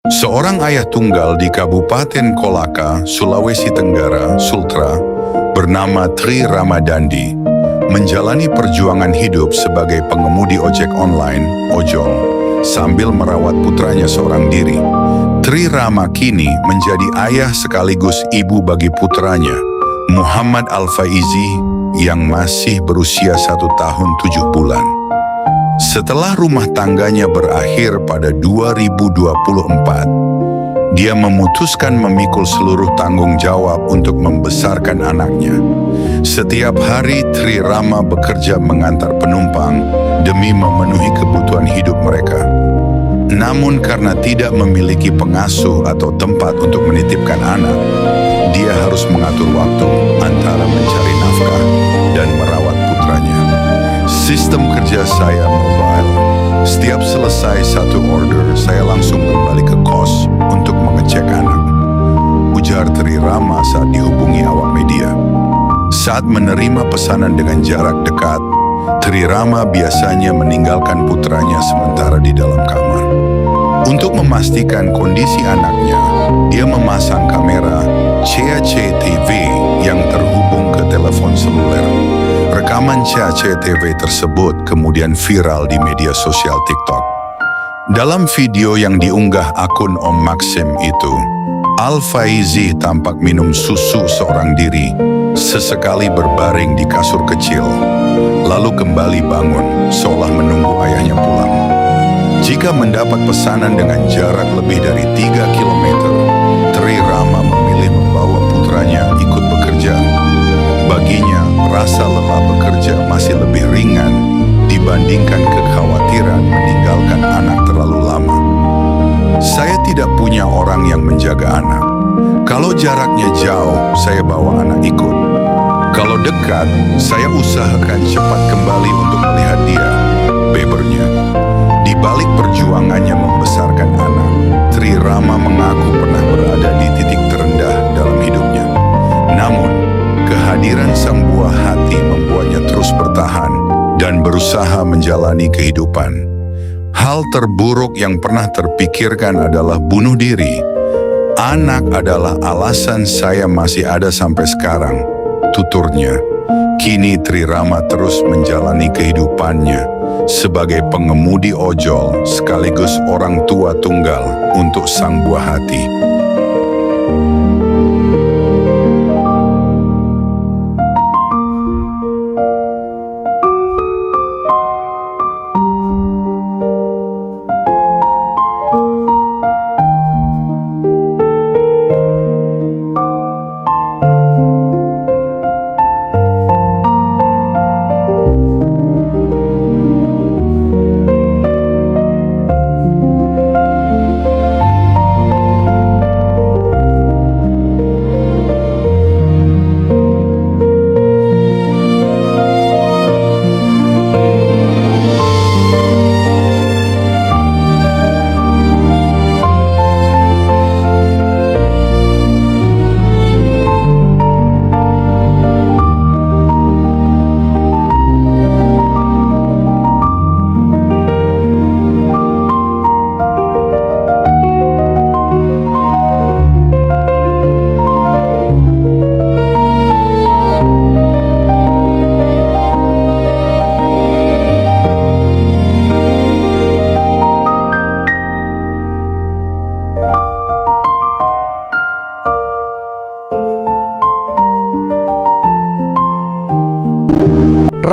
Seorang ayah tunggal di Kabupaten Kolaka, Sulawesi Tenggara, Sultra, bernama Tri Ramadandi, menjalani perjuangan hidup sebagai pengemudi ojek online, ojol, sambil merawat putranya seorang diri. Tri Rama kini menjadi ayah sekaligus ibu bagi putranya, Muhammad Al-Faizi, yang masih berusia 1 tahun 7 bulan. Setelah rumah tangganya berakhir pada 2024, dia memutuskan memikul seluruh tanggung jawab untuk membesarkan anaknya. Setiap hari Tri Rama bekerja mengantar penumpang demi memenuhi kebutuhan hidup mereka. Namun karena tidak memiliki pengasuh atau tempat untuk menitipkan anak, dia harus mengatur waktu antara mencari nafkah dan merawat putranya. Sistem kerja saya mobile. Setiap selesai satu order, saya langsung kembali ke kos untuk mengecek anak, ujar Tri Rama saat dihubungi awak media. Saat menerima pesanan dengan jarak dekat, Tri Rama biasanya meninggalkan putranya sementara di dalam kamar. Untuk memastikan kondisi anaknya, dia memasang kamera CCTV yang terhubung ke telepon seluler. Rekaman CCTV tersebut kemudian viral di media sosial TikTok. Dalam video yang diunggah akun Om Maxim itu, Al-Faizi tampak minum susu seorang diri, sesekali berbaring di kasur kecil, lalu kembali bangun seolah menunggu ayahnya pulang. Jika mendapat pesanan dengan jarak lebih dari 3 km, Tri Rama memilih membawa putranya ikut bekerja. Baginya, rasa lelah bekerja masih lebih ringan dibandingkan kekhawatiran meninggalkan anak terlalu lama. Saya tidak punya orang yang menjaga anak. Kalau jaraknya jauh, saya bawa anak ikut. Kalau dekat, saya usahakan cepat kembali untuk melihat dia, bebernya. Di balik perjuangannya membesarkan anak, Tri Rama mengaku pernah berada di titik terendah dalam hidupnya. Namun, kehadiran sang buah hati membuatnya terus bertahan dan berusaha menjalani kehidupan. Hal terburuk yang pernah terpikirkan adalah bunuh diri. Anak adalah alasan saya masih ada sampai sekarang, tuturnya. Kini Tri Rama terus menjalani kehidupannya sebagai pengemudi ojol sekaligus orang tua tunggal untuk sang buah hati.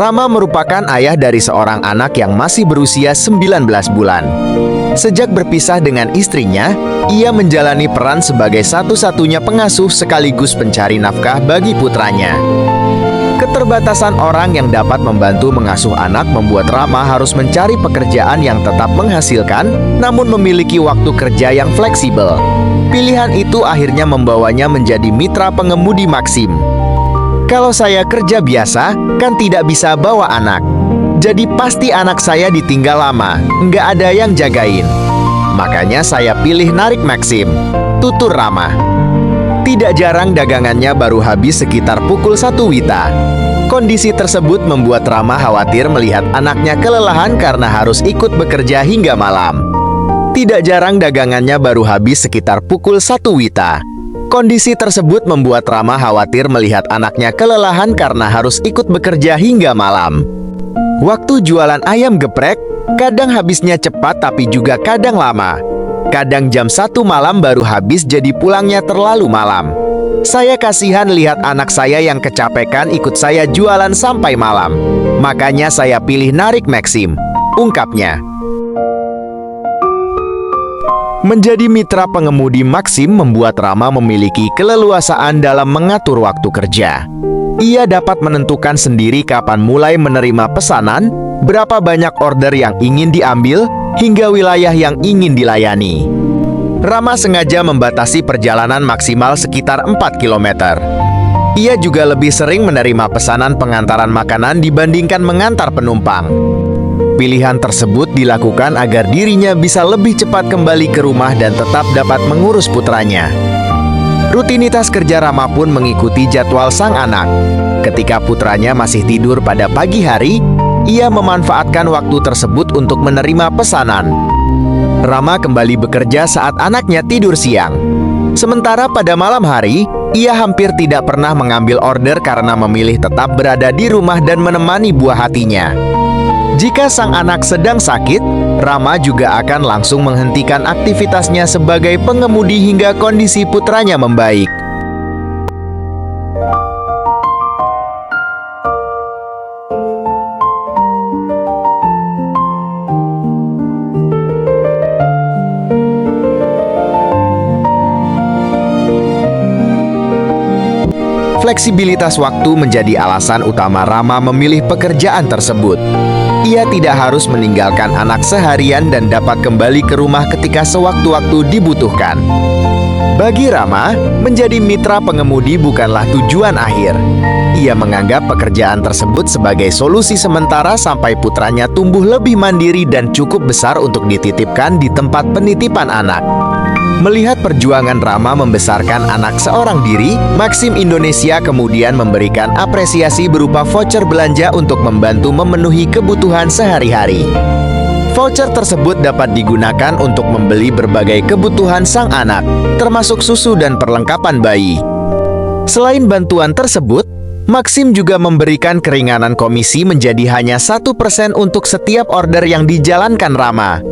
Rama merupakan ayah dari seorang anak yang masih berusia 19 bulan. Sejak berpisah dengan istrinya, ia menjalani peran sebagai satu-satunya pengasuh sekaligus pencari nafkah bagi putranya. Keterbatasan orang yang dapat membantu mengasuh anak membuat Rama harus mencari pekerjaan yang tetap menghasilkan, namun memiliki waktu kerja yang fleksibel. Pilihan itu akhirnya membawanya menjadi mitra pengemudi Maxim. Kalau saya kerja biasa, kan tidak bisa bawa anak. Jadi pasti anak saya ditinggal lama, nggak ada yang jagain. Makanya saya pilih narik Maxim, tutur Rama. Tidak jarang dagangannya baru habis sekitar pukul 1 WITA. Kondisi tersebut membuat Rama khawatir melihat anaknya kelelahan karena harus ikut bekerja hingga malam. Tidak jarang dagangannya baru habis sekitar pukul 1 WITA. Kondisi tersebut membuat Rama khawatir melihat anaknya kelelahan karena harus ikut bekerja hingga malam. Waktu jualan ayam geprek, kadang habisnya cepat tapi juga kadang lama. Kadang jam 1 malam baru habis jadi pulangnya terlalu malam. Saya kasihan lihat anak saya yang kecapekan ikut saya jualan sampai malam. Makanya saya pilih narik Maxim, ungkapnya. Menjadi mitra pengemudi Maxim membuat Rama memiliki keleluasaan dalam mengatur waktu kerja. Ia dapat menentukan sendiri kapan mulai menerima pesanan, berapa banyak order yang ingin diambil, hingga wilayah yang ingin dilayani. Rama sengaja membatasi perjalanan maksimal sekitar 4 km. Ia juga lebih sering menerima pesanan pengantaran makanan dibandingkan mengantar penumpang. Pilihan tersebut dilakukan agar dirinya bisa lebih cepat kembali ke rumah dan tetap dapat mengurus putranya. Rutinitas kerja Rama pun mengikuti jadwal sang anak. Ketika putranya masih tidur pada pagi hari, ia memanfaatkan waktu tersebut untuk menerima pesanan. Rama kembali bekerja saat anaknya tidur siang. Sementara pada malam hari, ia hampir tidak pernah mengambil order karena memilih tetap berada di rumah dan menemani buah hatinya. Jika sang anak sedang sakit, Rama juga akan langsung menghentikan aktivitasnya sebagai pengemudi hingga kondisi putranya membaik. Fleksibilitas waktu menjadi alasan utama Rama memilih pekerjaan tersebut. Ia tidak harus meninggalkan anak seharian dan dapat kembali ke rumah ketika sewaktu-waktu dibutuhkan. Bagi Rama, menjadi mitra pengemudi bukanlah tujuan akhir. Ia menganggap pekerjaan tersebut sebagai solusi sementara sampai putranya tumbuh lebih mandiri dan cukup besar untuk dititipkan di tempat penitipan anak. Melihat perjuangan Rama membesarkan anak seorang diri, Maxim Indonesia kemudian memberikan apresiasi berupa voucher belanja untuk membantu memenuhi kebutuhan sehari-hari. Voucher tersebut dapat digunakan untuk membeli berbagai kebutuhan sang anak, termasuk susu dan perlengkapan bayi. Selain bantuan tersebut, Maxim juga memberikan keringanan komisi menjadi hanya 1% untuk setiap order yang dijalankan Rama.